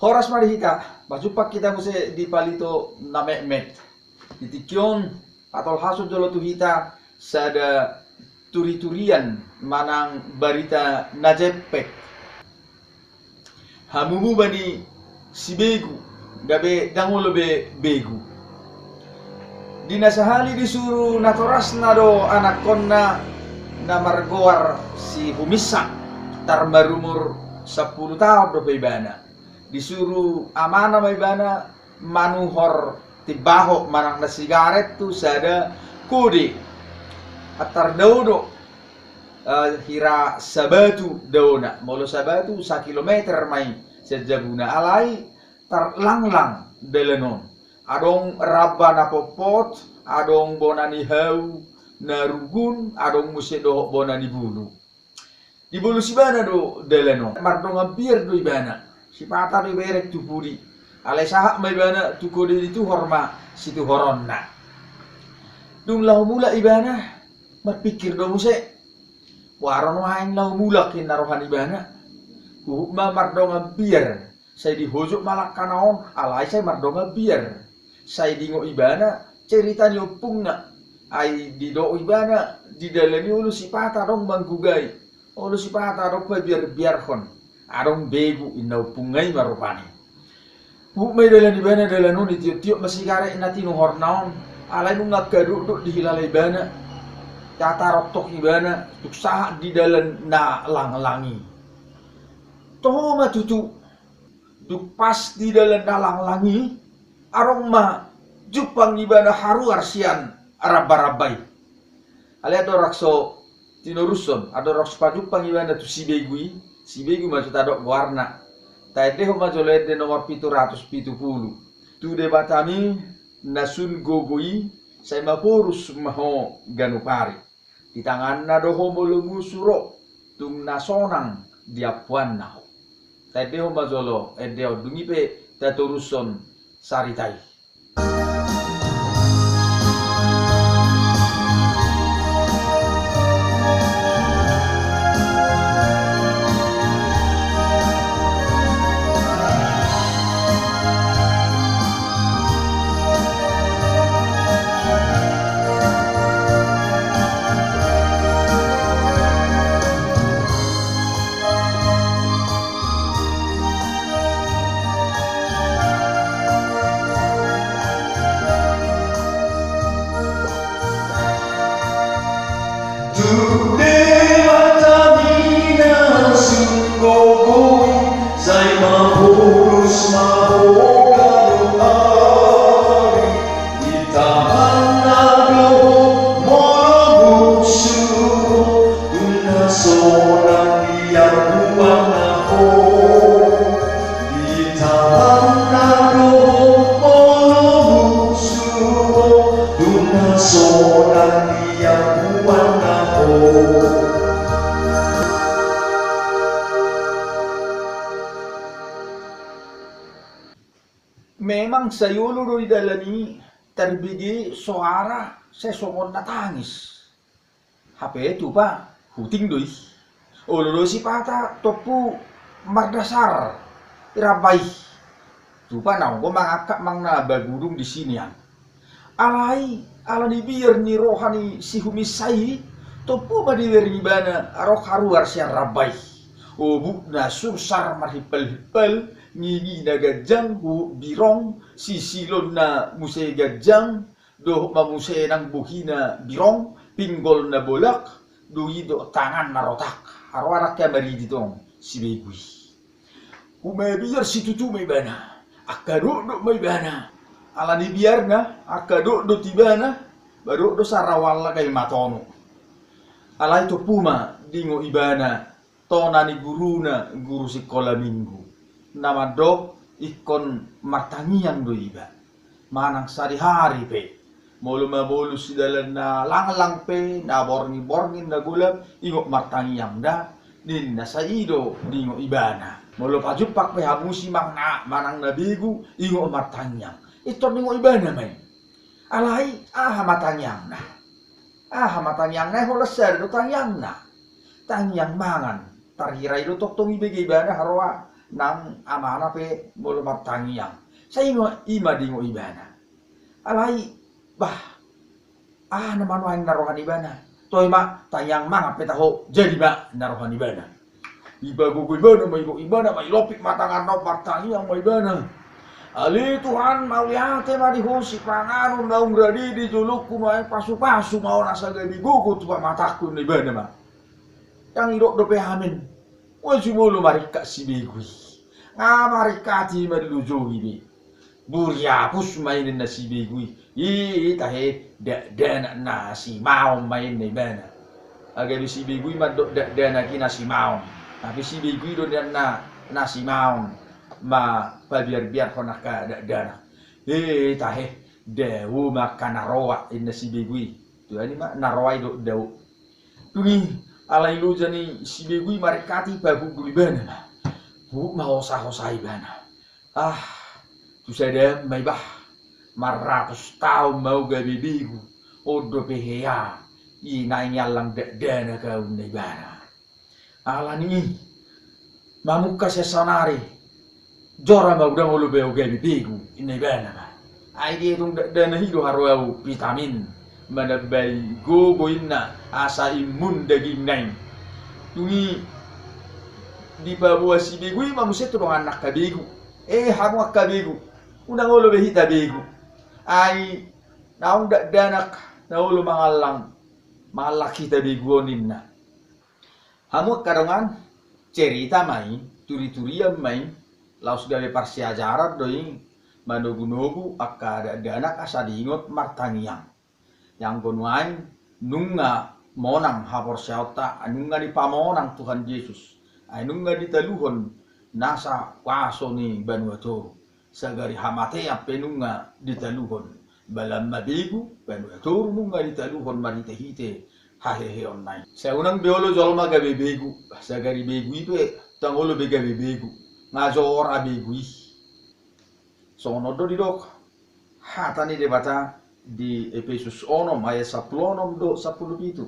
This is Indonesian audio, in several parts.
Horas marihita, majupak kita muse di palito na met. Ditikyon atol hasod jolo tuhita sada turi-turian manang barita najepek. Hamumu bani si begu, gabe dangolo be begu. Dinasahali disuruh natoras na do anak konna na margoar si humisa tar marumur 10 tahun do ibana. Disuruh amana may bana manuhor tibaho manang na sigaret tu sada kudi atar daudo hira sabatu dauna molo sabatu 1 kilometer may sejabuna alai tar langlang dalanon adong rabba na popot adong bonani hau na rugun adong musedo bonani bulu di bulu sibana do dalanon mardong bir do ibana si pata do berek tu pudi alai sahak may bana tu kode itu horma situ horonna dung lau mula ibana berpikir do muse waron waing lau mula kin narohan ibana ma mardonga biar saya dihojuk malak kanaon alai saya mardonga biar saya dingo ibana cerita ni opungna ai di do ibana di dalani ulu si pata dong banggugai ulu si pata dong biar kon adong begu inau pungai marupani may dalan ibana dalanu ni tiup masih kare inati nu hornaon alai nu ngakaduk di hilalai ibana tata roktok ibana tuk sahak di dalan na langlangi toh ma tutu duk pas di dalan na langlangi arong ma jupang ibana haru arsian araba-rabai alai ado rakso tinuruson ado raks pajupang ibana tu si begu maksud adok warna tadi homa jolede nomor 770 tu de batami nasun gogoi saya mapurus maho ganupari di tangan nado homo lumusuro tung nasonang diapuan naho tadi homa jolo edeo dungipe taturuson saritai. Memang sayulo do idalani terbigi suara sesomon natangis. HP itu pak huting doi. Olo si pata topu mardasar irabai. Tupa nang ko mangakak mang na bagurung di sini an. Alai ala ni biar ni rohani si humisai topu badiwer ni bana arok haruar siar rabai. Obu na susar marhipel-hipel ngigi na gajang bu birong sisilon na muse gajang do mamuse nang buhina birong pinggol na bolak dui do tangan na rotak arwarak ya bari ditong si begui umebiyar si tutu may bana akado do may bana ala ni biar na akado do tibana baru do sarawala kay matono alay to puma dingo ibana tonani guruna guru sekolah minggu nama dok ikon martangian do iba manang sari-hari pe molu mabolu si dalan na lang pe na borngi na gulab ingo martangian da din na saido dingo ibana molu pajupak pe hamusi mang na manang nabigu ingo martangian ito dingo ibana may alai matanyang na holasar do tangyang na tangyang mangan tarhiray do tok tong ibigay ibana harwa nang amana pe mulu martangiang. Sa ima dingo ibana. Alai bah naman wain narohan ibana. Toy ma tayang mga petaho jadi ba narohan ibana. Iba gugu ibana may ibana may lopik matangan no martangiang may ibana. Ali Tuhan mau lihat ma di hosi pangano naung radi di juluk kuno ay pasu-pasu mau nasa gabi gugu tuwa mataku ni ibana ma. Yang irok dope amin. Wajibulu marika si begui. Marika ti madlujogi be. Buria pus mainin na si begui. Tahe dana na si maom main ni bana. Agak si begui madok dana kina si maom. Tapi si begui do dana na si maom. Ma biar honaka dana. Tahe dewu makan naroa inna si begui. Tu ani ma naroa do dewu. Tungi alai lu jani si begui marikati babu gulibana. Bu mau sahosai bana. Tu sada mai bah maratus tahun mau gabi bigu. Odo peheya. Ina nyalang dana kau ni bana. Alani mamuka sesanari. Jora mau dang ulu beu gabi bigu ini bana. Ai dia tung dana hidu haruau vitamin. Mana bayi go inna asa imun daging nang tungi di Papua si begu mamusia tu dong anak kabegu hamu kabegu unang ulo behita begu ai naung danak naulo mangalak kita begu ninna hamu kadongan cerita mai turi-turian mai laus gawe parsi ajaran doi manogu-nogu akka danak asa diingot martangiang yang konuan nunga monang hapor syauta nunga di pamonang Tuhan Yesus nunga di taluhon nasa waso ni Vanuatu sagari hamate penunga di taluhon balam mabigu Vanuatu nunga di taluhon maritehite hahehe online sa unang biolo jolma gabe begu sagari begu ipe tangolo be gabe begu ngajor abegu sono do didok hatani debata di Efesus 6 ayat 10 do 10 itu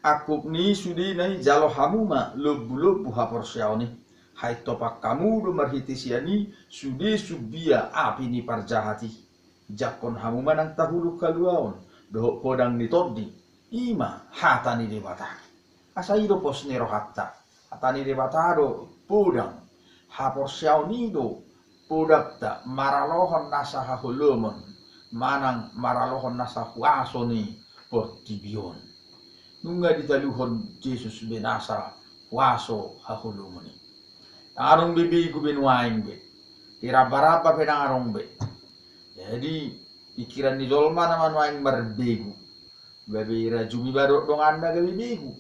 aku ni sudi nai jalo hamuma lebu hapor syawni hai topak kamu do marhitisiani sudi subia api ni parjahati jakon hamuma nang tahulu kaluaon do podang nitodi ima hatani debata asai do posne rohatta hatani debata do podang hapor syawni do podakta maralohon nasaha hulumon manang maralohon nasa kuaso ni portibion nunga ditaluhon Jesus benasa kuaso hahulumuni arong bibi ku benuaing be iraba-raba pedang arong be jadi pikiran ni jolma naman waing berbegu gabi rajumi baru dong anda gabi begu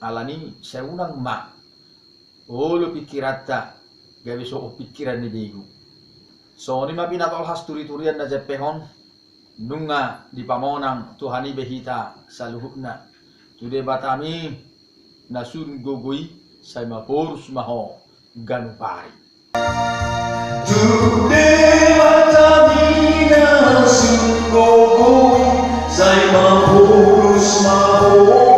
alani saya unang ma lo pikirata gabi so pikiran ni begu so ni mapinatol has turi-turian na jepehon nunga di pamonang Tuhani behita saluhukna tude batami nasun gogoi say mapurus maho ganupari tude batami nasun gogoi say mapurus maho